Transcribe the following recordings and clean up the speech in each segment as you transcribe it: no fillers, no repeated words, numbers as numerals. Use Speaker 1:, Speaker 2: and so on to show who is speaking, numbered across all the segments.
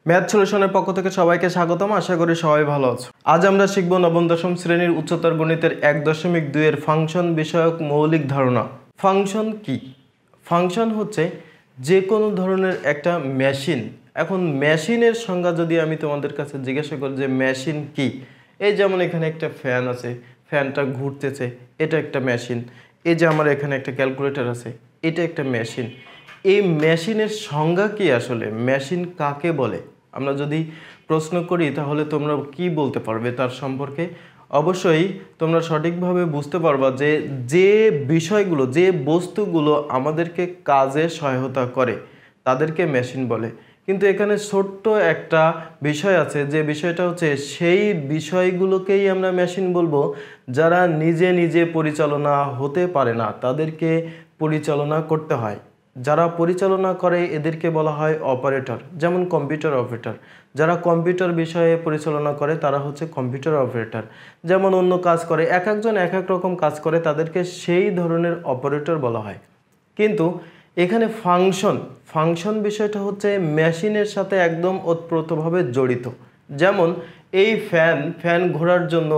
Speaker 1: Math সলিউশনের পক্ষ থেকে সবাইকে স্বাগতম। আশা করি সবাই ভালো আছো। আজ আমরা শিখব নবম দশম শ্রেণীর উচ্চতর গণিতের 1.2 এর ফাংশন বিষয়ক মৌলিক ধারণা। ফাংশন কি? ফাংশন হচ্ছে যে কোনো ধরনের একটা মেশিন। এখন মেশিনের সংজ্ঞা যদি আমি তোমাদের কাছে জিজ্ঞাসা করি যে মেশিন কি, এই যেমন এখানে একটা ফ্যান আছে, ফ্যানটা ঘুরতেছে, এটা একটা মেশিন। এই যে আমার এখানে একটা ক্যালকুলেটর আছে, এটা একটা মেশিন। এই মেশিনের সংজ্ঞা কি? আসলে মেশিন কাকে বলে আমরা যদি প্রশ্ন করি তাহলে তোমরা কি বলতে পারবে তার সম্পর্কে? অবশ্যই তোমরা সঠিকভাবে বুঝতে পারবা যে যে বিষয়গুলো, যে বস্তুগুলো আমাদেরকে কাজে সহায়তা করে তাদেরকে মেশিন বলে। কিন্তু এখানে ছোট্ট একটা বিষয় আছে, যে বিষয়টা হচ্ছে সেই বিষয়গুলোকেই আমরা মেশিন বলবো যারা নিজে নিজে পরিচালনা হতে পারে না, তাদেরকে পরিচালনা করতে হয়। যারা পরিচালনা করে এদেরকে বলা হয় অপারেটর, যেমন কম্পিউটার অপারেটর। যারা কম্পিউটার বিষয়ে পরিচালনা করে তারা হচ্ছে কম্পিউটার অপারেটর। যেমন অন্য কাজ করে, এক একজন এক এক রকম কাজ করে, তাদেরকে সেই ধরনের অপারেটর বলা হয়। কিন্তু এখানে ফাংশন বিষয়টা হচ্ছে মেশিনের সাথে একদম ওতপ্রোতভাবে জড়িত। যেমন এই ফ্যান ঘোরার জন্য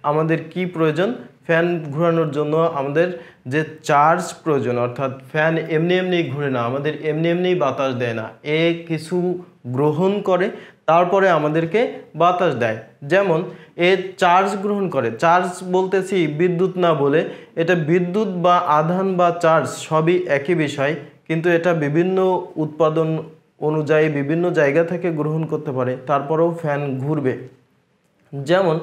Speaker 1: আমাদের কি প্রয়োজন? ফ্যান ঘোরানোর জন্য আমাদের যে চার্জ প্রয়োজন, অর্থাৎ ফ্যান এমনি এমনি ঘুরে না, আমাদের এমনি এমনি বাতাস দেয় না, এ কিছু গ্রহণ করে তারপরে আমাদেরকে বাতাস দেয়। যেমন এ চার্জ গ্রহণ করে, চার্জ বলতেছি বিদ্যুৎ না বলে, এটা বিদ্যুৎ বা আধান বা চার্জ সবই একই বিষয়, কিন্তু এটা বিভিন্ন উৎপাদন অনুযায়ী বিভিন্ন জায়গা থেকে গ্রহণ করতে পারে, তারপরেও ফ্যান ঘুরবে। যেমন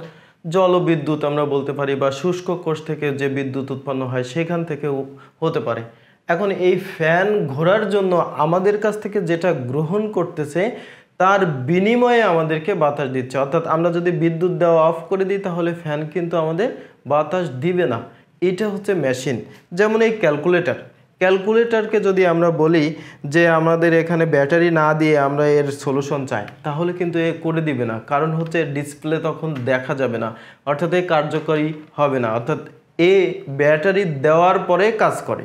Speaker 1: জলবিদ্যুৎ আমরা বলতে পারি, বা শুষ্ক কোষ থেকে যে বিদ্যুৎ উৎপন্ন হয় সেখান থেকেও হতে পারে। এখন এই ফ্যান ঘোরার জন্য আমাদের কাছ থেকে যেটা গ্রহণ করতেছে তার বিনিময়ে আমাদেরকে বাতাস দিচ্ছে। অর্থাৎ আমরা যদি বিদ্যুৎ দেওয়া অফ করে দিই তাহলে ফ্যান কিন্তু আমাদের বাতাস দিবে না। এটা হচ্ছে মেশিন। যেমন এই ক্যালকুলেটরকে যদি আমরা বলি যে আমাদের এখানে ব্যাটারি না দিয়ে আমরা এর সলিউশন চাই, তাহলে কিন্তু এ করে দিবে না, কারণ হচ্ছে ডিসপ্লে তখন দেখা যাবে না, অর্থাৎ এ কার্যকরী হবে না, অর্থাৎ এ ব্যাটারি দেওয়ার পরে কাজ করে।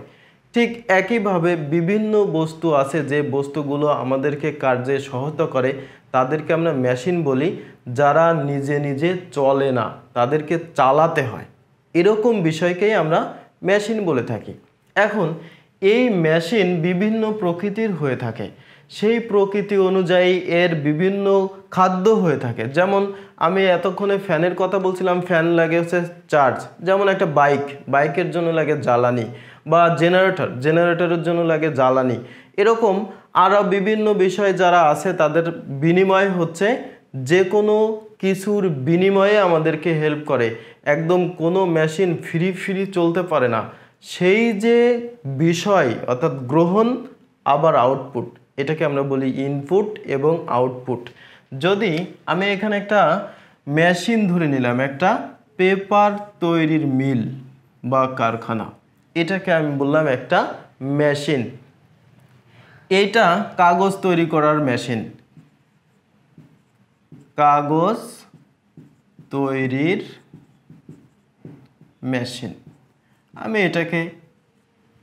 Speaker 1: ঠিক একইভাবে বিভিন্ন বস্তু আছে যে বস্তুগুলো আমাদেরকে কার্যে সহায়তা করে, তাদেরকে আমরা মেশিন বলি। যারা নিজে নিজে চলে না, তাদেরকে চালাতে হয়, এরকম বিষয়কেই আমরা মেশিন বলে থাকি। এখন এই মেশিন বিভিন্ন প্রকৃতির হয়ে থাকে, সেই প্রকৃতি অনুযায়ী এর বিভিন্ন খাদ্য হয়ে থাকে। যেমন আমি এতক্ষণে ফ্যানের কথা বলছিলাম, ফ্যান লাগে হচ্ছে চার্জ। যেমন একটা বাইকের জন্য লাগে জ্বালানি, বা জেনারেটরের জন্য লাগে জ্বালানি। এরকম আরও বিভিন্ন বিষয় যারা আছে তাদের বিনিময় হচ্ছে যে কোনো কিছুর বিনিময়ে আমাদেরকে হেল্প করে। একদম কোনো মেশিন ফ্রি চলতে পারে না। সেই যে বিষয়, অর্থাৎ গ্রহণ আবার আউটপুট, এটাকে আমরা বলি ইনপুট এবং আউটপুট। যদি আমি এখানে একটা মেশিন ধরে নিলাম, একটা পেপার তৈরির মিল বা কারখানা, এটাকে আমি বললাম একটা মেশিন। এটা কাগজ তৈরি করার মেশিন, কাগজ তৈরির মেশিন। আমি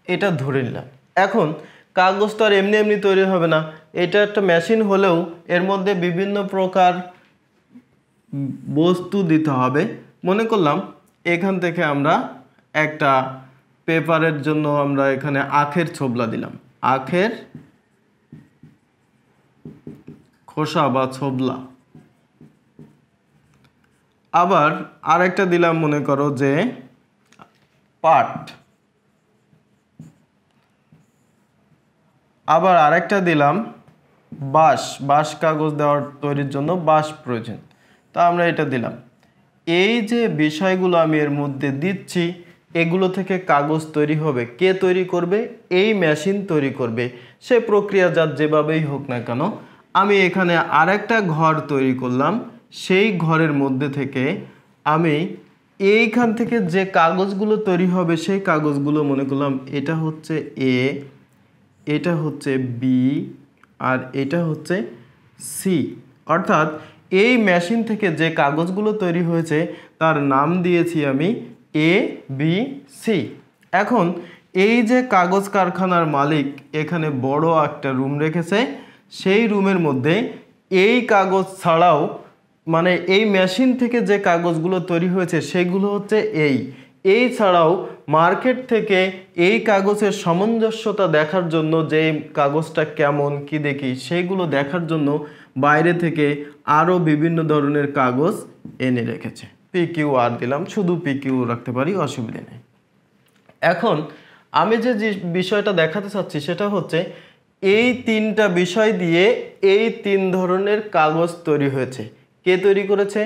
Speaker 1: এটা ধরে নিলাম। এখন কাগজ তো আর এমনি এমনি তৈরি হবে না, এটা একটা মেশিন হলেও এর মধ্যে বিভিন্ন প্রকার বস্তু দিতে হবে। মনে করলাম এখান থেকে আমরা একটা পেপারের জন্য আমরা এখানে আখের ছোবলা দিলাম, আখের খোসা বা ছোবলা। আবার আরেকটা দিলাম, মনে করো যে পাট। আবার আরেকটা দিলাম বাঁশ কাগজ দেওয়ার তৈরির জন্য বাঁশ প্রয়োজন, তা আমরা এটা দিলাম। এই যে বিষয়গুলো আমি এর মধ্যে দিচ্ছি, এগুলো থেকে কাগজ তৈরি হবে। কে তৈরি করবে? এই মেশিন তৈরি করবে। সে প্রক্রিয়াজাত যেভাবেই হোক না কেন। আমি এখানে আরেকটা ঘর তৈরি করলাম, সেই ঘরের মধ্যে থেকে আমি এইখান থেকে যে কাগজগুলো তৈরি হবে সেই কাগজগুলো মনে করলাম এটা হচ্ছে এ, এটা হচ্ছে বি, আর এটা হচ্ছে সি। অর্থাৎ এই মেশিন থেকে যে কাগজগুলো তৈরি হয়েছে তার নাম দিয়েছি আমি এ বি সি। এখন এই যে কাগজ কারখানার মালিক এখানে বড় একটা রুম রেখেছে, সেই রুমের মধ্যে এই কাগজ ছাড়াও মানে এই মেশিন থেকে যে কাগজগুলো তৈরি হয়েছে সেগুলো হচ্ছে এই ছাড়াও মার্কেট থেকে এই কাগজের সামঞ্জস্যতা দেখার জন্য যে কাগজটা কেমন কি দেখি সেইগুলো দেখার জন্য বাইরে থেকে আরও বিভিন্ন ধরনের কাগজ এনে রেখেছে। PQR দিলাম, শুধু PQ রাখতে পারি, অসুবিধা নেই। এখন আমি যে বিষয়টা দেখাতে চাচ্ছি সেটা হচ্ছে এই তিনটা বিষয় দিয়ে এই তিন ধরনের কাগজ তৈরি হয়েছে। কে তৈরি করেছে?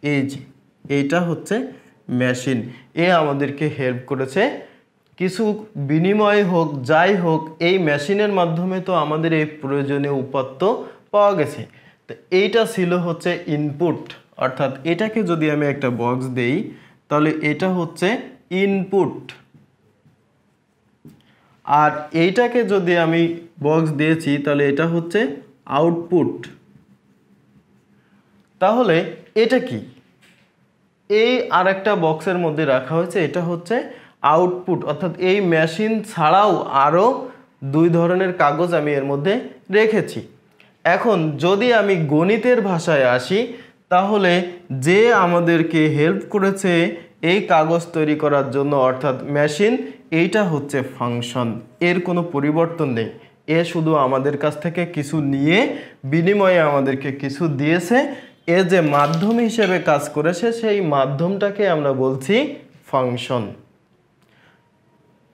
Speaker 1: এই যে এইটা হচ্ছে মেশিন, এ আমাদেরকে হেল্প করেছে। কিছু বিনিময় হোক যাই হোক, এই মেশিনের মাধ্যমে তো আমাদের এই প্রয়োজনীয় উপাত্ত পাওয়া গেছে। তো এইটা ছিল হচ্ছে ইনপুট, অর্থাৎ এটাকে যদি আমি একটা বক্স দেই তাহলে এটা হচ্ছে ইনপুট, আর এইটাকে যদি আমি বক্স দিয়েছি তাহলে এটা হচ্ছে আউটপুট। তাহলে এটা কি? এই আর একটা বক্সের মধ্যে রাখা হয়েছে, এটা হচ্ছে আউটপুট, অর্থাৎ এই মেশিন ছাড়াও আরও দুই ধরনের কাগজ আমি এর মধ্যে রেখেছি। এখন যদি আমি গণিতের ভাষায় আসি তাহলে যে আমাদেরকে হেল্প করেছে এই কাগজ তৈরি করার জন্য অর্থাৎ মেশিন, এইটা হচ্ছে ফাংশন। এর কোনো পরিবর্তন নেই, এ শুধু আমাদের কাছ থেকে কিছু নিয়ে বিনিময়ে আমাদেরকে কিছু দিয়েছে। এ যে মাধ্যম হিসেবে কাজ করেছে সেই মাধ্যমটাকে আমরা বলছি ফাংশন।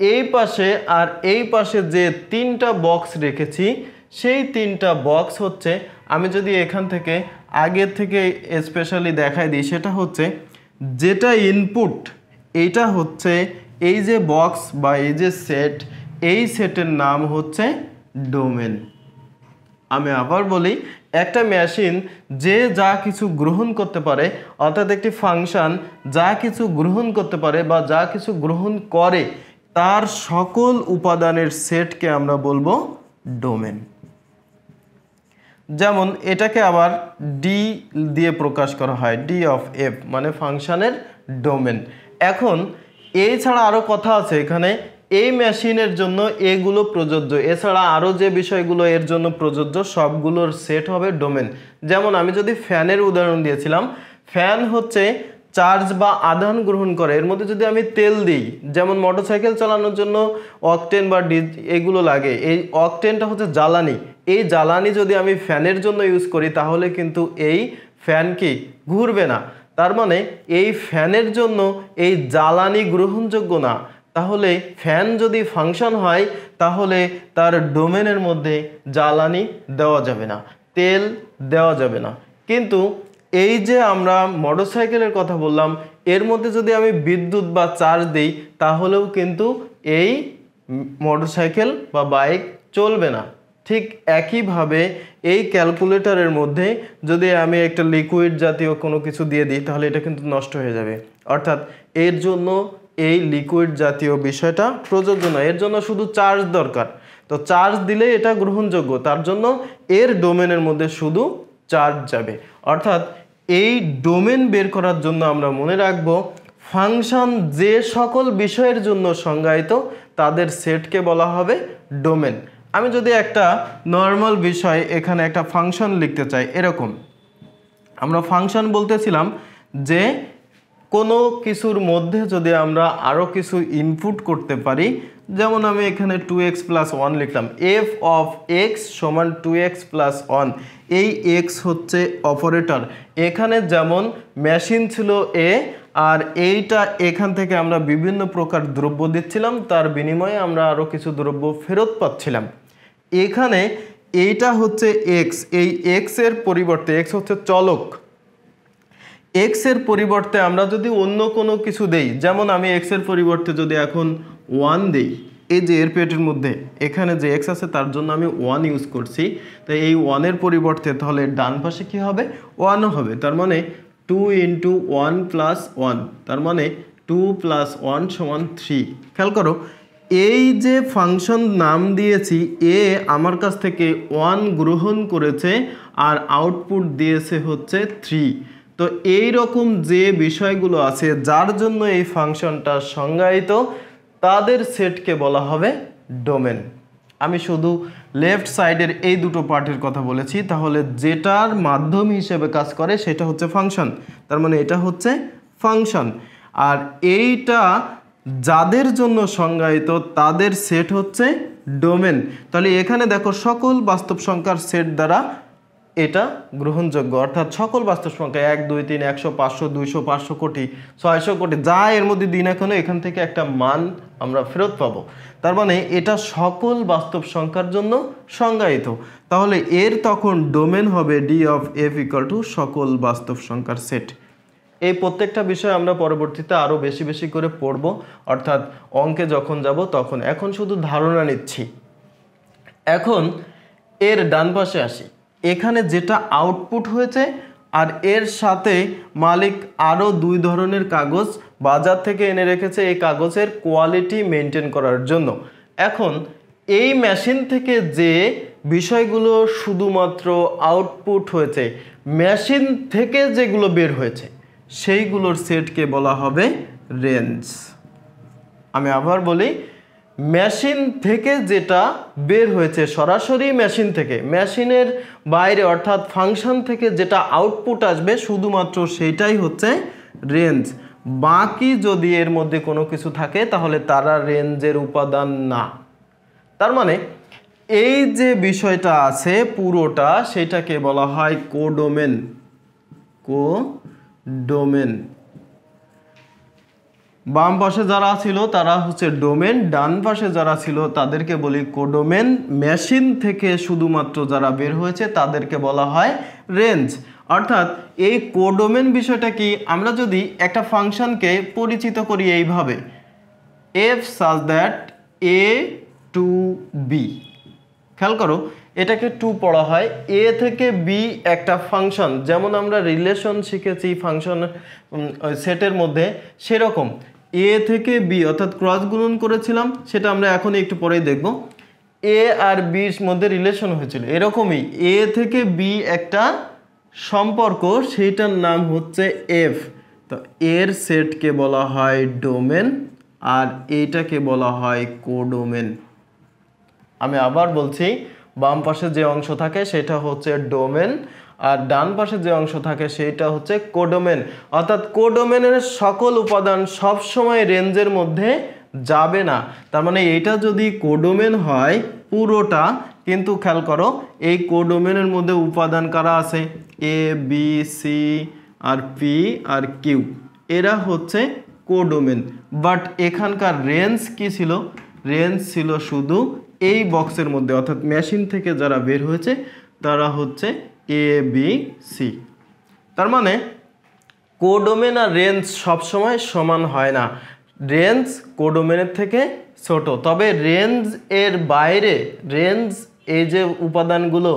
Speaker 1: এই পাশে আর এই পাশে যে তিনটা বক্স রেখেছি সেই তিনটা বক্স হচ্ছে, আমি যদি এখান থেকে আগের থেকে স্পেশালি দেখাই দিই, সেটা হচ্ছে যেটা ইনপুট, এইটা হচ্ছে এই যে বক্স বা এই যে সেট, এই সেটের নাম হচ্ছে ডোমেন। আমি আবার বলি, একটা মেশিন যে যা কিছু গ্রহণ করতে পারে, অর্থাৎ একটি ফাংশন যা কিছু গ্রহণ করতে পারে বা যা কিছু গ্রহণ করে, তার সকল উপাদানের সেটকে আমরা বলবো ডোমেন। যেমন এটাকে আবার ডি দিয়ে প্রকাশ করা হয়, ডি অফ এফ মানে ফাংশনের ডোমেন। এখন এই ছাড়া আরও কথা আছে এখানে, এই মেশিনের জন্য এগুলো প্রযোজ্য, এছাড়া আরও যে বিষয়গুলো এর জন্য প্রযোজ্য সবগুলোর সেট হবে ডোমেন। যেমন আমি যদি ফ্যানের উদাহরণ দিয়েছিলাম, ফ্যান হচ্ছে চার্জ বা আধান গ্রহণ করে, এর মধ্যে যদি আমি তেল দিই, যেমন মোটরসাইকেল চালানোর জন্য অকটেন বা এগুলো লাগে, এই অকটেনটা হচ্ছে জ্বালানি, এই জ্বালানি যদি আমি ফ্যানের জন্য ইউজ করি তাহলে কিন্তু এই ফ্যান কি ঘুরবে না। তার মানে এই ফ্যানের জন্য এই জ্বালানি গ্রহণযোগ্য না। তাহলে ফ্যান যদি ফাংশন হয় তাহলে তার ডোমেনের মধ্যে জ্বালানি দেওয়া যাবে না, তেল দেওয়া যাবে না। কিন্তু এই যে আমরা মোটরসাইকেলের কথা বললাম, এর মধ্যে যদি আমি বিদ্যুৎ বা চার্জ দিই তাহলেও কিন্তু এই মোটরসাইকেল বা বাইক চলবে না। ঠিক একইভাবে এই ক্যালকুলেটরের মধ্যে যদি আমি একটা লিকুইড জাতীয় কোনো কিছু দিয়ে দিই তাহলে এটা কিন্তু নষ্ট হয়ে যাবে, অর্থাৎ এর জন্য এই লিকুইড জাতীয় বিষয়টা প্রযোজ্য নয়, এর জন্য শুধু চার্জ দরকার। তো চার্জ দিলে এটা গ্রহণযোগ্য, তার জন্য এর ডোমেনের মধ্যে শুধু চার্জ যাবে। অর্থাৎ এই ডোমেন বের করার জন্য আমরা মনে রাখবো, ফাংশন যে সকল বিষয়ের জন্য সংজ্ঞায়িত তাদের সেটকে বলা হবে ডোমেন। আমি যদি একটা নর্মাল বিষয় এখানে একটা ফাংশন লিখতে চাই, এরকম আমরা ফাংশন বলতেছিলাম যে কোনো কিছুর মধ্যে যদি আমরা আরও কিছু ইনপুট করতে পারি, যেমন আমি এখানে 2x + 1 লিখলাম, f of x সমান 2x + 1, এই x হচ্ছে অপারেটর। এখানে যেমন মেশিন ছিল এ, আর এইটা এখান থেকে আমরা বিভিন্ন প্রকার দ্রব্য দিচ্ছিলাম, তার বিনিময়ে আমরা আরও কিছু দ্রব্য ফেরত পাচ্ছিলাম। এখানে এইটা হচ্ছে x, এই x এর পরিবর্তে, x হচ্ছে চলক, x এর পরিবর্তে আমরা যদি অন্য কোনো কিছু দেই, যেমন আমি x এর পরিবর্তে যদি এখন 1 দেই, এই যে এর পেটের মধ্যে এখানে যে x আছে তার জন্য আমি 1 ইউজ করছি, তো এই 1 এর পরিবর্তে তাহলে ডান পাশে কি হবে? 1 হবে। তার মানে 2 × 1 + 1, তার মানে 2 + 1 = 3। খেয়াল করো, এই যে ফাংশন নাম দিয়েছি, এ আমার কাছ থেকে 1 গ্রহণ করেছে আর আউটপুট দিয়েছে হচ্ছে 3। তো এই রকম যে বিষয়গুলো আছে যার জন্য এই ফাংশনটা সংজ্ঞায়িত, তাদের সেটকে বলা হবে ডোমেন। আমি শুধু লেফট সাইডের এই দুটো পার্টের কথা বলেছি, তাহলে যেটার মাধ্যম হিসেবে কাজ করে সেটা হচ্ছে ফাংশন। তার মানে এটা হচ্ছে ফাংশন। আর এইটা যাদের জন্য সংজ্ঞায়িত তাদের সেট হচ্ছে ডোমেন। তাহলে এখানে দেখো সকল বাস্তব সংখ্যার সেট দ্বারা এটা গ্রহণযোগ্য, অর্থাৎ সকল বাস্তব সংখ্যা 1 2 3 100 500 200 500 কোটি 600 কোটি যা এর মধ্যে দিন এখনো এখান থেকে একটা মান আমরা ফেরত পাবো। তার মানে এটা সকল বাস্তব সংখ্যার জন্য সংজ্ঞায়িত। তাহলে এর তখন ডোমেন হবে D of F equal to সকল বাস্তব সংখ্যার সেট। এই প্রত্যেকটা বিষয় আমরা পরবর্তীতে আরও বেশি বেশি করে পড়ব, অর্থাৎ অঙ্কে যখন যাব তখন। এখন শুধু ধারণা নিচ্ছি। এখন এর ডান পাশে আসি। এখানে যেটা আউটপুট হয়েছে আর এর সাথে মালিক আরও 2 ধরনের কাগজ বাজার থেকে এনে রেখেছে এই কাগজের কোয়ালিটি মেনটেন করার জন্য। এখন এই মেশিন থেকে যে বিষয়গুলো শুধুমাত্র আউটপুট হয়েছে, মেশিন থেকে যেগুলো বের হয়েছে সেইগুলোর সেটকে বলা হবে রেঞ্জ। আমি আবার বলি, মেশিন থেকে যেটা বের হয়েছে সরাসরি মেশিন থেকে, মেশিনের বাইরে অর্থাৎ ফাংশন থেকে যেটা আউটপুট আসবে শুধুমাত্র সেইটাই হচ্ছে রেঞ্জ। বাকি যদি এর মধ্যে কোনো কিছু থাকে তাহলে তারা রেঞ্জের উপাদান না। তার মানে এই যে বিষয়টা আছে পুরোটা সেটাকে বলা হয় কোডোমেন। কোডোমেন। বাম পাশে যারা ছিল তারা হচ্ছে ডোমেন, ডান পাশে যারা ছিল তাদেরকে বলি কোডোমেন। মেশিন থেকে শুধুমাত্র যারা বের হয়েছে তাদেরকে বলা হয় রেঞ্জ। অর্থাৎ এই কোডোমেন বিষয়টা কি, আমরা যদি একটা ফাংশনকে পরিচিত করি এইভাবে, F such that A to B. খেয়াল করো, এটাকে টু পড়া হয়। এ থেকে বি একটা ফাংশন, যেমন আমরা রিলেশন শিখেছি ফাংশন সেটের মধ্যে, সেরকম এ থেকে বি অর্থাৎ ক্রস গুণন করেছিলাম, সেটা আমরা এখন একটু পরেই দেখব। এ আর বির মধ্যে রিলেশন হয়েছিল, এরকমই এ থেকে বি একটা সম্পর্ক, সেইটার নাম হচ্ছে এফ। তো এর সেটকে বলা হয় ডোমেন আর এইটাকে বলা হয় কোডোমেন। আমি আবার বলছি, বাম পাশে যে অংশ থাকে সেটা হচ্ছে ডোমেন আর ডান পাশে যে অংশ থাকে সেটা হচ্ছে কোডোমেন। অর্থাৎ কোডোমেনের সকল উপাদান সবসময় রেঞ্জের মধ্যে যাবে না। তার মানে এটা যদি কোডোমেন হয় পুরোটা, কিন্তু খেয়াল করো এই কোডোমেনের মধ্যে উপাদান কারা আছে, A B C R P R Q, এরা হচ্ছে কোডোমেন। বাট এখানকার রেঞ্জ কি ছিল, রেঞ্জ ছিল শুধু এই বক্সের মধ্যে, অর্থাৎ মেশিন থেকে যারা বের হয়েছে তারা হচ্ছে এ বি সি। তার মানে কোডোমেন আর রেঞ্জ সবসময় সমান হয় না, রেঞ্জ কোডোমেনের থেকে ছোট। তবে রেঞ্জ এর বাইরে, রেঞ্জ এই যে উপাদানগুলো,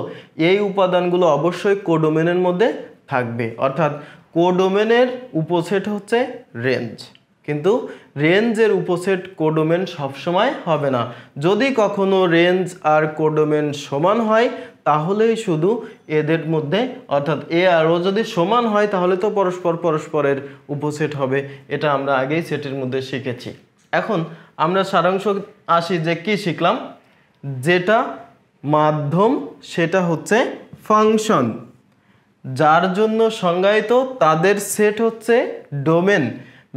Speaker 1: এই উপাদানগুলো অবশ্যই কোডোমেনের মধ্যে থাকবে। অর্থাৎ কোডোমেনের উপসেট হচ্ছে রেঞ্জ, কিন্তু রেঞ্জের উপসেট কোডোমেন সবসময় হবে না। যদি কখনো রেঞ্জ আর কোডোমেন সমান হয় তাহলেই শুধু এদের মধ্যে, অর্থাৎ এ আর ও যদি সমান হয় তাহলে তো পরস্পর পরস্পরের উপসেট হবে। এটা আমরা আগেই সেটের মধ্যে শিখেছি। এখন আমরা সারাংশ আসি যে কি শিখলাম, যেটা মাধ্যম সেটা হচ্ছে ফাংশন, যার জন্য সংজ্ঞায়িত তাদের সেট হচ্ছে ডোমেন,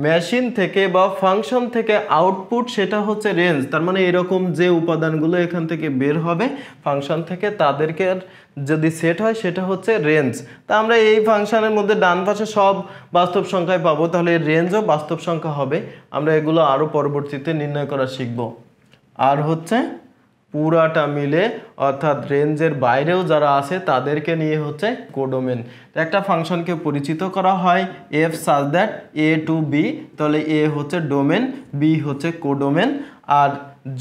Speaker 1: মেশিন থেকে বা ফাংশন থেকে আউটপুট সেটা হচ্ছে রেঞ্জ। তার মানে এরকম যে উপাদানগুলো এখান থেকে বের হবে ফাংশন থেকে তাদেরকে যদি সেট হয় সেটা হচ্ছে রেঞ্জ। তা আমরা এই ফাংশনের মধ্যে ডান পাশে সব বাস্তব সংখ্যায় পাবো, তাহলে রেঞ্জও বাস্তব সংখ্যা হবে। আমরা এগুলো আরও পরবর্তীতে নির্ণয় করা শিখব। আর হচ্ছে পুরাটা মিলে অর্থাৎ রেঞ্জের বাইরেও যারা আছে তাদেরকে নিয়ে হচ্ছে কোডোমেন। একটা ফাংশনকে পরিচিত করা হয় F such that A to B, তাহলে এ হচ্ছে ডোমেন, বি হচ্ছে কোডোমেন। আর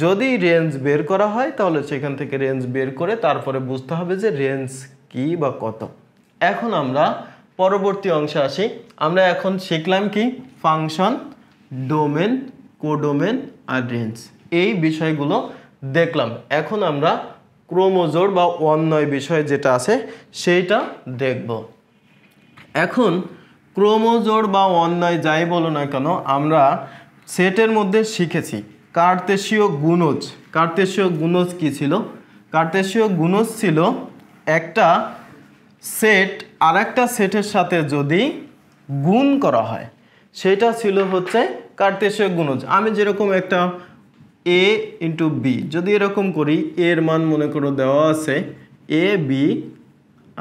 Speaker 1: যদি রেঞ্জ বের করা হয় তাহলে সেখান থেকে রেঞ্জ বের করে তারপরে বুঝতে হবে যে রেঞ্জ কি বা কত। এখন আমরা পরবর্তী অংশে আসি। আমরা এখন শিখলাম কি, ফাংশন, ডোমেন, কোডোমেন আর রেঞ্জ, এই বিষয়গুলো দেখলাম। এখন আমরা ক্রমজোড় বা অন্বয় বিষয় যেটা আছে সেইটা দেখব। এখন ক্রমজোড় বা অন্বয় যাই বলো না কেন আমরা সেটের মধ্যে শিখেছি কার্তেশীয় গুণজ। কার্তেশীয় গুণজ কি ছিল? কার্তেশীয় গুণজ ছিল একটা সেট আর একটা সেটের সাথে যদি গুণ করা হয় সেটা ছিল হচ্ছে কার্তেশীয় গুণজ। আমি যেরকম একটা a ইন্টু বি যদি এরকম করি, এর মান মনে করো দেওয়া আছে এ বি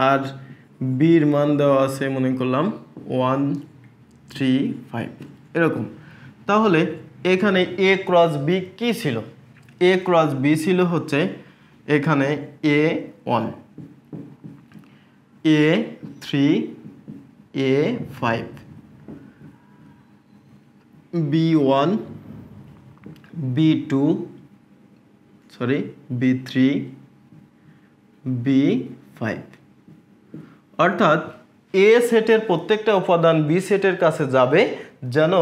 Speaker 1: আর বির মান দেওয়া আছে মনে করলাম 1 3 5 এরকম, তাহলে এখানে এ ক্রস বি কী ছিল? এ ক্রস বি ছিল হচ্ছে এখানে A1 A3 A5 B1 B2 sorry B3 B5, অর্থাৎ এ সেটের প্রত্যেকটা উপাদান বি সেটের কাছে যাবে যেন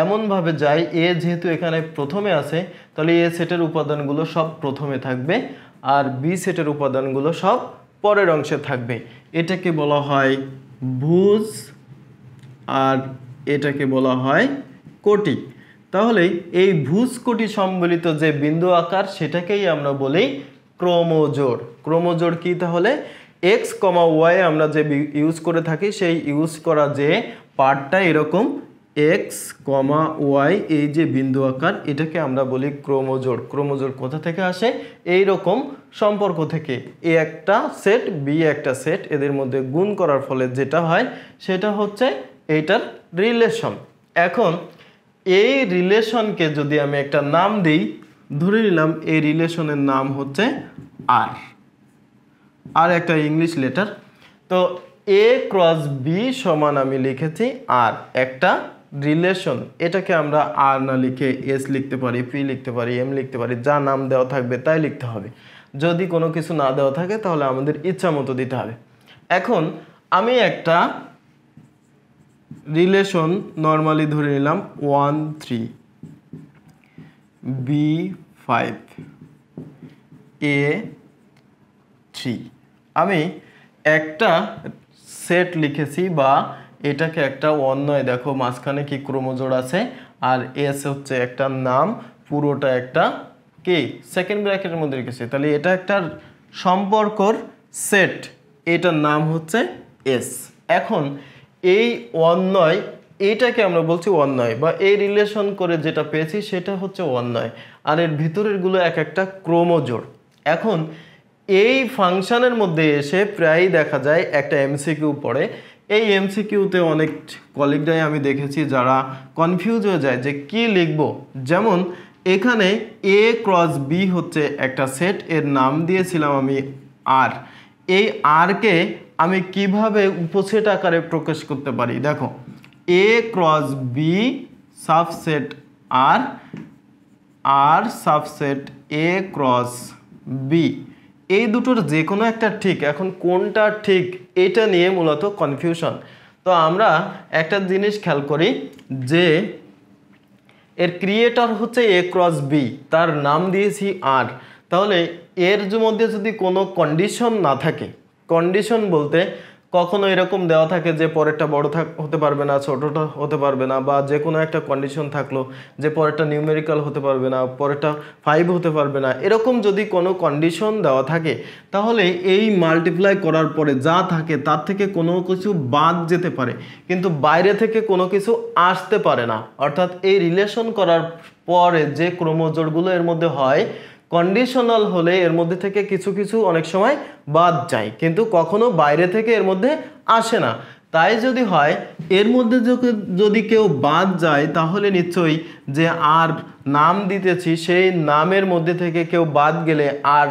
Speaker 1: এমনভাবে যায়, এ যেহেতু এখানে প্রথমে আছে তাহলে এ সেটের উপাদানগুলো সব প্রথমে থাকবে আর বি সেটের উপাদানগুলো সব পরের অংশে থাকবে। এটাকে বলা হয় ভুজ আর এটাকে বলা হয় কোটি। তাহলে এই ভুজ কোটি সম্বলিত যে বিন্দু আকার সেটাকেই আমরা বলি ক্রোমোজোড়। ক্রোমোজোড় কি? তাহলে এক্স কমা ওয়াই আমরা যে ইউজ করে থাকি সেই ইউজ করা যে পার্টটা এরকম এক্স কমা ওয়াই এই যে বিন্দু আকার এটাকে আমরা বলি ক্রোমোজোড়। ক্রোমোজোড় কোথা থেকে আসে? এই রকম সম্পর্ক থেকে, এ একটা সেট বি একটা সেট, এদের মধ্যে গুণ করার ফলে যেটা হয় সেটা হচ্ছে এইটার রিলেশন। এখন এই রিলেশনকে যদি আমি একটা নাম দিই, ধরে নিলাম এই রিলেশনের নাম হচ্ছে আর, আর একটা ইংলিশ লেটার, তো এ ক্রস বি সমান আমি লিখেছি আর একটা রিলেশন। এটাকে আমরা আর না লিখে এস লিখতে পারি, পি লিখতে পারি, এম লিখতে পারি, যা নাম দেওয়া থাকবে তাই লিখতে হবে। যদি কোনো কিছু না দেওয়া থাকে তাহলে আমাদের ইচ্ছা মতো দিতে হবে। এখন আমি একটা রিলেশন নর্মালি ধরে নিলাম 1 3 B5 A3, আমি একটা সেট লিখেছি বা এটাকে একটা অন্যয়, দেখো মাঝখানে কি ক্রোমোজোড় আছে আর এস হচ্ছে একটা নাম, পুরোটা একটা কি সেকেন্ড ব্র্যাকেটের মধ্যে রেখেছি, তাহলে এটা একটা সম্পর্কর সেট, এটার নাম হচ্ছে এস। এখন এই অন্যয় এইটাকে আমরা বলছি অন্যয় বা এই রিলেশন করে যেটা পেয়েছি সেটা হচ্ছে অন্যয়, আর এর ভিতরের গুলো এক একটা ক্রোমোজোড়। এখন এই ফাংশনের মধ্যে এসে প্রায়ই দেখা যায় একটা এমসিকিউ পড়ে, এই এমসিকিউতে অনেক কলিগরাই আমি দেখেছি যারা কনফিউজ হয়ে যায় যে কি লিখব। যেমন এখানে এ ক্রস বি হচ্ছে একটা সেট, এর নাম দিয়েছিলাম আমি আর, এই আরকে আমি কিভাবে উপসেট আকারে প্রকাশ করতে পারি? দেখো A cross B subset R, R subset A cross B, এই দুটোর যে কোনো একটা ঠিক। এখন কোনটা ঠিক এটা নিয়ে মূলত কনফিউশন। তো আমরা একটা জিনিস খেয়াল করি যে এর ক্রিয়েটর হচ্ছে এ ক্রস বি, তার নাম দিয়েছি আর, তাহলে এর মধ্যে যদি কোনো কন্ডিশন না থাকে, কন্ডিশন বলতে কখনো এরকম দেওয়া থাকে যে পরেরটা বড় হতে পারবে না, ছোটটা হতে পারবে না, বা যে কোনো একটা কন্ডিশন থাকলো যে পরেরটা নিউমেরিক্যাল হতে পারবে না, পরেরটা 5 হতে পারবে না, এরকম যদি কোনো কন্ডিশন দেওয়া থাকে তাহলে এই মাল্টিপ্লাই করার পরে যা থাকে তার থেকে কোনো কিছু বাদ যেতে পারে কিন্তু বাইরে থেকে কোনো কিছু আসতে পারে না। অর্থাৎ এই রিলেশন করার পরে যে ক্রোমোজোড়গুলো এর মধ্যে হয় কন্ডিশনাল হলে এর মধ্যে থেকে কিছু কিছু অনেক সময় বাদ যায় কিন্তু কখনো বাইরে থেকে এর মধ্যে আসে না। তাই যদি হয় এর মধ্যে যদি কেউ বাদ যায় তাহলে নিশ্চয়ই যে আর নাম দিতেছি সেই নামের মধ্যে থেকে কেউ বাদ গেলে আর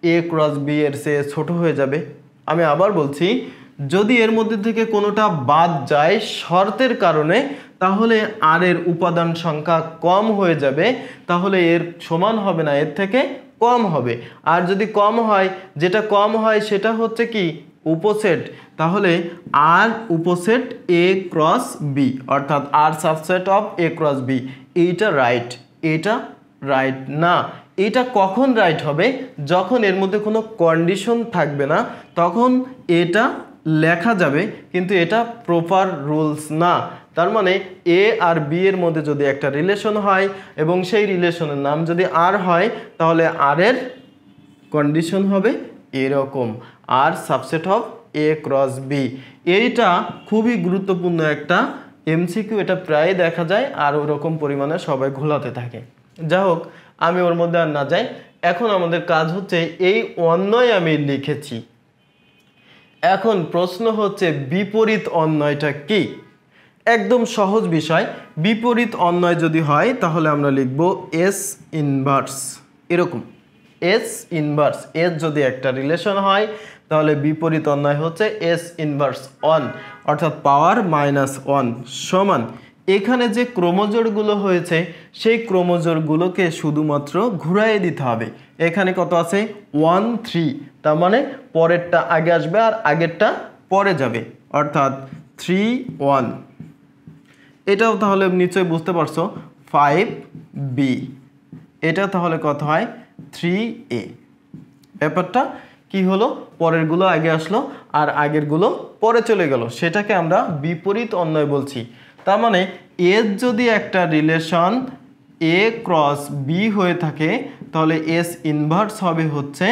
Speaker 1: এ ক্রস বি এর সে ছোট হয়ে যাবে। আমি আবার বলছি, যদি এর মধ্যে থেকে কোনোটা বাদ যায় শর্তের কারণে তাহলে আর এর উপাদান সংখ্যা কম হয়ে যাবে, তাহলে এর সমান হবে না, এর থেকে কম হবে। আর যদি কম হয়, যেটা কম হয় সেটা হচ্ছে কি উপসেট, তাহলে আর উপসেট এ ক্রস বি অর্থাৎ R subset of A cross B, এইটা রাইট, এটা রাইট না। এটা কখন রাইট হবে? যখন এর মধ্যে কোনো কন্ডিশন থাকবে না, তখন এটা লেখা যাবে, কিন্তু এটা প্রপার রুলস না। তার মানে এ আর বি এর মধ্যে যদি একটা রিলেশন হয় এবং সেই রিলেশনের নাম যদি আর হয়, তাহলে আর এর কন্ডিশন হবে এরকম, R subset of A cross B. এইটা খুবই গুরুত্বপূর্ণ একটা এমসিকিউ, এটা প্রায় দেখা যায় আর ওরকম পরিমাণে সবাই ঘোলাতে থাকে। যাই হোক, আমি ওর মধ্যে আর না যাই। এখন আমাদের কাজ হচ্ছে এই অন্যয় আমি লিখেছি, এখন প্রশ্ন হচ্ছে বিপরীত অন্যয়টা কি। একদম সহজ বিষয়। বিপরীত অন্যয় যদি হয় তাহলে আমরা লিখব এস ইনভার্স, এরকম এস ইনভার্স। এস যদি একটা রিলেশন হয় তাহলে বিপরীত অন্যয় হচ্ছে এস ইনভার্স 1, অর্থাৎ পাওয়ার -1 সমান এখানে যে ক্রোমোজোড়গুলো হয়েছে সেই ক্রোমোজোড়গুলোকে শুধুমাত্র ঘুরাইয়ে দিতে হবে। এখানে কত আছে 1 3, তার মানে পরেরটা আগে আসবে আর আগেরটা পরে যাবে, অর্থাৎ 3 1। এটাও তাহলে নিশ্চয়ই বুঝতে পারছো 5b, এটা তাহলে কত হয় 3a। ব্যাপারটা কি হলো, পরেরগুলো আগে আসলো আর আগেরগুলো পরে চলে গেল, সেটাকে আমরা বিপরীত অন্যয় বলছি। তার মানে এর যদি একটা রিলেশন এ ক্রস বি হয়ে থাকে তাহলে এস ইনভার্স হবে হচ্ছে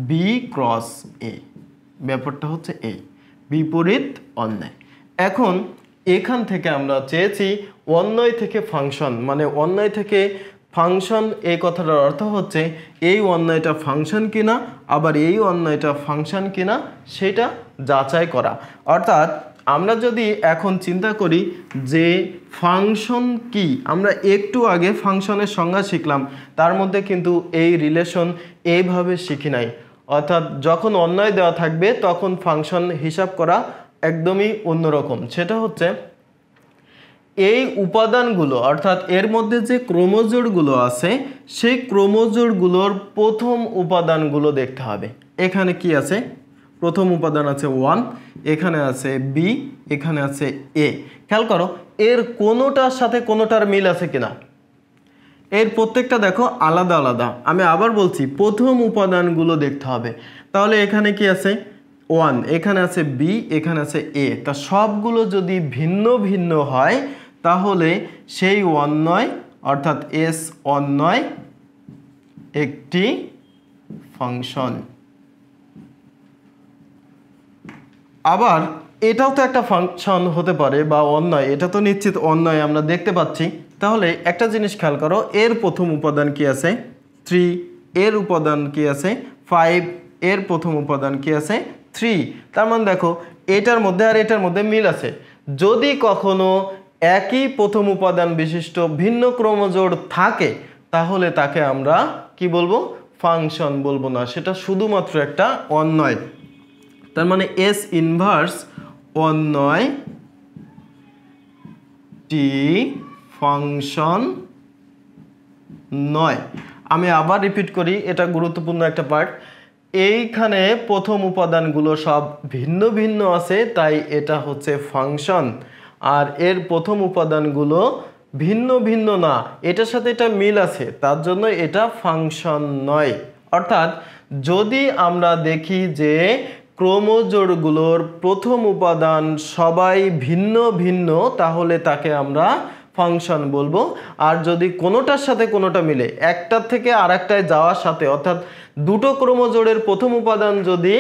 Speaker 1: বি ক্রস এ। ব্যাপারটা হচ্ছে এই বিপরীত অন্যয়। এখন এখান থেকে আমরা চেয়েছি অন্যয় থেকে ফাংশন, মানে অন্যয় থেকে ফাংশন, এই কথাটার অর্থ হচ্ছে এই অন্যয়টা ফাংশন কিনা আবার এই অন্যয়টা ফাংশন কিনা সেটা যাচাই করা। অর্থাৎ আমরা যদি এখন চিন্তা করি যে ফাংশন কি, আমরা একটু আগে ফাংশনের সংজ্ঞা শিখলাম, তার মধ্যে কিন্তু এই রিলেশন এইভাবে শিখি নাই। অর্থাৎ যখন অন্যয় দেওয়া থাকবে তখন ফাংশন হিসাব করা একদমই অন্যরকম। সেটা হচ্ছে এই উপাদানগুলো, অর্থাৎ এর মধ্যে যে ক্রোমোজোড়গুলো আছে সেই ক্রোমোজোড়গুলোর প্রথম উপাদানগুলো দেখতে হবে। এখানে কি আছে, প্রথম উপাদান আছে 1, এখানে আছে বি, এখানে আছে এ। খেয়াল করো এর কোনোটার সাথে কোনোটার মিল আছে কিনা, এর প্রত্যেকটা দেখো আলাদা আলাদা। আমি আবার বলছি প্রথম উপাদানগুলো দেখতে হবে। তাহলে এখানে কি আছে 1, এখানে আছে বি, এখানে আছে এ, তা সবগুলো যদি ভিন্ন ভিন্ন হয় তাহলে সেই অন্যয় অর্থাৎ এস অন্যয় একটি ফাংশন। আবার এটাও তো একটা ফাংশন হতে পারে বা অন্যয়, এটা তো নিশ্চিত অন্যয় আমরা দেখতে পাচ্ছি। তাহলে একটা জিনিস খেয়াল করো, এর প্রথম উপাদান কি আছে 3, এর উপাদান কি আছে 5, এর প্রথম উপাদান কি আছে 3। তার মানে দেখো এটার মধ্যে আর এটার মধ্যে মিল আছে। যদি কখনো একই প্রথম উপাদান বিশিষ্ট ভিন্ন ক্রোমোজোড় থাকে তাহলে তাকে আমরা কি বলবো, ফাংশন বলবো না, সেটা শুধুমাত্র একটা অন্যয়। তার মানে এস ইনভার্স অন্যয় টি ফাংশন নয়। আমি আবার রিপিট করি, এটা গুরুত্বপূর্ণ একটা পার্ট। এইখানে প্রথম উপাদানগুলো সব ভিন্ন ভিন্ন আছে তাই এটা হচ্ছে ফাংশন, আর এর প্রথম উপাদানগুলো ভিন্ন ভিন্ন না, এটার সাথে এটা মিল আছে, তার জন্য এটা ফাংশন নয়। অর্থাৎ যদি আমরা দেখি যে ক্রোমোজোড়গুলোর প্রথম উপাদান সবাই ভিন্ন ভিন্ন তাহলে তাকে আমরা ফাংশন বলবো। আর যদি কোনোটার সাথে কোনোটা মিলে, একটার থেকে আরেকটায় যাওয়ার সাথে, অর্থাৎ দুটো ক্রোমোজোড়ের প্রথম উপাদান যদি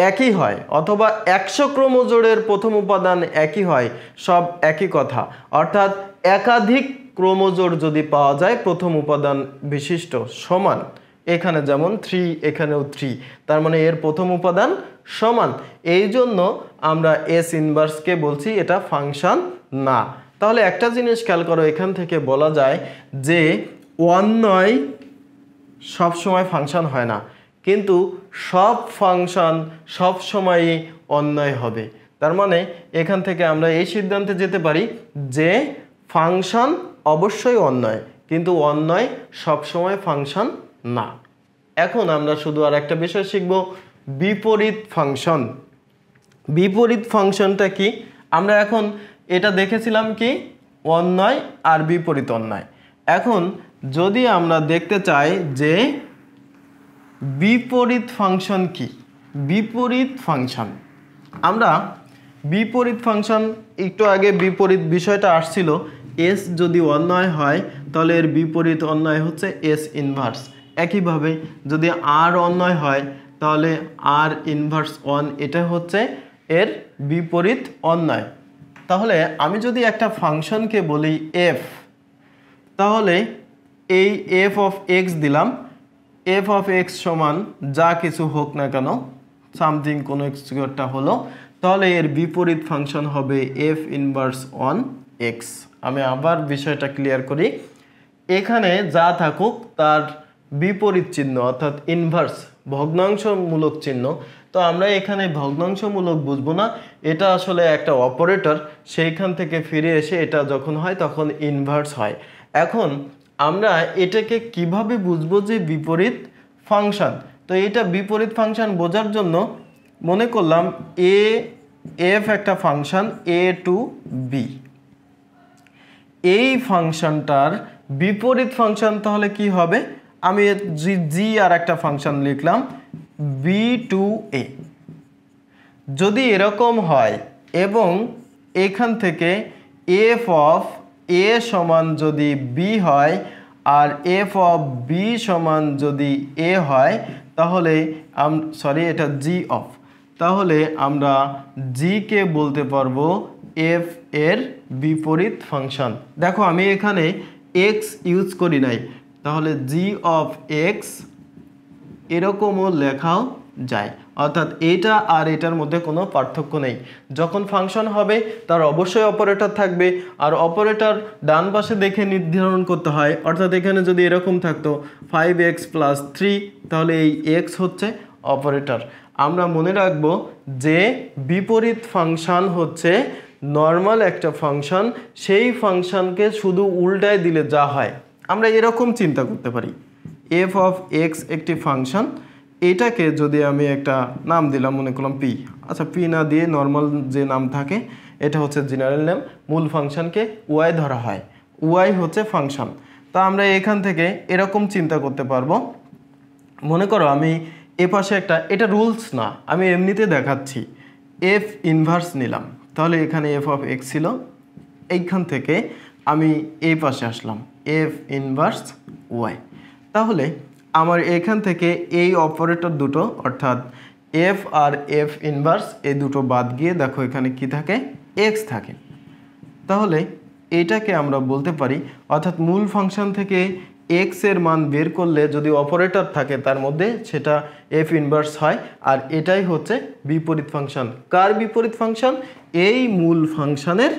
Speaker 1: একই হয় অথবা 100 ক্রোমোজোড়ের প্রথম উপাদান একই হয়, সব একই কথা। অর্থাৎ একাধিক ক্রোমোজোড় যদি পাওয়া যায় প্রথম উপাদান বিশিষ্ট সমান, এখানে যেমন 3 এখানেও 3, তার মানে এর প্রথম উপাদান সমান, এই জন্য আমরা এস ইনভার্সকে বলছি এটা ফাংশন না। তাহলে একটা জিনিস খেয়াল করো, এখান থেকে বলা যায় যে অন্যয় সবসময় ফাংশন হয় না, কিন্তু সব ফাংশন সব সময়ই অন্যয় হবে। তার মানে এখান থেকে আমরা এই সিদ্ধান্তে যেতে পারি যে ফাংশন অবশ্যই অন্যয়, কিন্তু অন্যয় সবসময় ফাংশন না। এখন আমরা শুধু আর একটা বিষয় শিখব, বিপরীত ফাংশন। বিপরীত ফাংশনটা কি, আমরা এখন এটা দেখেছিলাম কি অন্যয় আর বিপরীত অন্যয়। এখন যদি আমরা দেখতে চাই যে বিপরীত ফাংশন কি, বিপরীত ফাংশন আমরা বিপরীত ফাংশন, একটু আগে বিপরীত বিষয়টা আসছিল, এস যদি অন্যয় হয় তাহলে এর বিপরীত অন্যয় হচ্ছে এস ইনভার্স। একইভাবে যদি আর অন্যয় হয় তাহলে আর ইনভার্স 1, এটা হচ্ছে এর বিপরীত অন্যয়। তাহলে আমি যদি একটা ফাংশনকে বলি এফ, তাহলে এই এফ অফ এক্স দিলাম, এফ অফ এক্স সমান যা কিছু হোক না কেন, সামথিং কোনো কিছু একটা হলো, তাহলে এর বিপরীত ফাংশন হবে এফ ইনভার্স 1 এক্স। আমি আবার বিষয়টা ক্লিয়ার করি, এখানে যা থাকুক তার বিপরীত চিহ্ন অর্থাৎ ইনভার্স, ভগ্নাংশমূলক চিহ্ন। তো আমরা এখানে ভগ্নাংশমূলক বুঝবো না, এটা আসলে একটা অপারেটর, সেইখান থেকে ফিরে এসে এটা যখন হয় তখন ইনভার্স হয়। এখন আমরা এটাকে কিভাবে বুঝবো যে বিপরীত ফাংশন? তো এটা বিপরীত ফাংশন বোঝার জন্য মনে করলাম এফ একটা ফাংশন এ টু বি, এই ফাংশনটার বিপরীত ফাংশন তাহলে কি হবে? আমি জি আর একটা ফাংশন লিখলাম বি টু এ। যদি এরকম হয় এবং এখান থেকে এফ অফ এ সমান যদি বি হয় আর এফ অফ বি সমান যদি এ হয়, তাহলে সরি এটা জি অফ, তাহলে আমরা জি কে বলতে পারবো এফ এর বিপরীত ফাংশন। দেখো আমি এখানে এক্স ইউজ করি নাই, তাহলে জি অফ এক্স এরকমও লেখাও যায়, অর্থাৎ এটা আর এটার মধ্যে কোনো পার্থক্য নেই। যখন ফাংশন হবে তার অবশ্যই অপারেটর থাকবে, আর অপারেটর ডান পাশে দেখে নির্ধারণ করতে হয়। অর্থাৎ এখানে যদি এরকম থাকতো 5x + 3, তাহলে এই x হচ্ছে অপারেটর। আমরা মনে রাখবো যে বিপরীত ফাংশন হচ্ছে নর্মাল একটা ফাংশন, সেই ফাংশনকে শুধু উল্টায় দিলে যা হয়, আমরা এরকম চিন্তা করতে পারি। এফ অফ এক্স একটি ফাংশন, এটাকে যদি আমি একটা নাম দিলাম, মনে করলাম পি, আচ্ছা পি না দিয়ে নর্মাল যে নাম থাকে এটা হচ্ছে জেনারেল নেম, মূল ফাংশনকে ওয়াই ধরা হয়, ওয়াই হচ্ছে ফাংশন। তা আমরা এখান থেকে এরকম চিন্তা করতে পারবো, মনে করো আমি এ পাশে একটা, এটা রুলস না, আমি এমনিতে দেখাচ্ছি, এফ ইনভার্স নিলাম, তাহলে এখানে এফ অফ এক্স ছিল, এইখান থেকে আমি এই পাশে আসলাম এফ ইনভার্স ওয়াই, তাহলে আমার এখান থেকে এই অপারেটর দুটো অর্থাৎ এফ আর এফ ইনভার্স এই দুটো বাদ গিয়ে দেখো এখানে কি থাকে, এক্স থাকে। তাহলে এটাকে আমরা বলতে পারি, অর্থাৎ মূল ফাংশন থেকে এক্স এর মান বের করলে যদি অপারেটর থাকে তার মধ্যে, সেটা এফ ইনভার্স হয়, আর এটাই হচ্ছে বিপরীত ফাংশন। কার বিপরীত ফাংশন? এই মূল ফাংশনের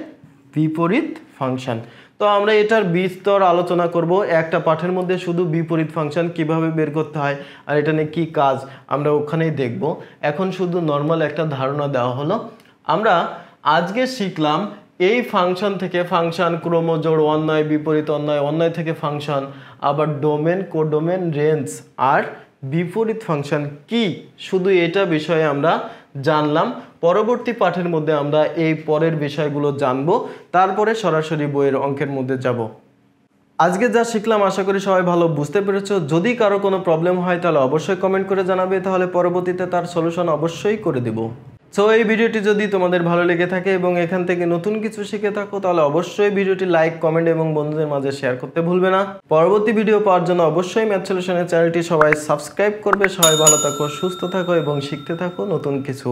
Speaker 1: বিপরীত ফাংশন। তো আমরা এটার বিস্তর আলোচনা করব, একটা পাঠের মধ্যে শুধু বিপরীত ফাংশন কিভাবে বের করতে হয় আর এটা নিয়ে কী কাজ আমরা ওখানেই দেখব। এখন শুধু নর্মাল একটা ধারণা দেওয়া হলো। আমরা আজকে শিখলাম এই ফাংশন থেকে ফাংশন, ক্রমজোড়, অন্যয়, বিপরীত অন্যয়, অন্যয় থেকে ফাংশন, আবার ডোমেন, কোডোমেন, রেঞ্জ আর বিপরীত ফাংশন কি, শুধু এটা বিষয়ে আমরা জানলাম। পরবর্তী পাঠের মধ্যে আমরা এই পরের বিষয়গুলো জানব, তারপরে সরাসরি বইয়ের অঙ্কের মধ্যে যাব। আজকে যা শিখলাম আশা করি সবাই ভালো বুঝতে পেরেছো। যদি কারো কোনো প্রবলেম হয় তাহলে অবশ্যই কমেন্ট করে জানাবে, তাহলে পরবর্তীতে তার সলিউশন অবশ্যই করে দেব। সো এই ভিডিওটি যদি তোমাদের ভালো লেগে থাকে এবং এখান থেকে নতুন কিছু শিখে থাকো, তাহলে অবশ্যই ভিডিওটি লাইক, কমেন্ট এবং বন্ধুদের মাঝে শেয়ার করতে ভুলবে না। পরবর্তী ভিডিও পাওয়ার জন্য অবশ্যই ম্যাথ সলিউশনের চ্যানেলটি সবাই সাবস্ক্রাইব করবে। সবাই ভালো থাকো, সুস্থ থাকো এবং শিখতে থাকো নতুন কিছু।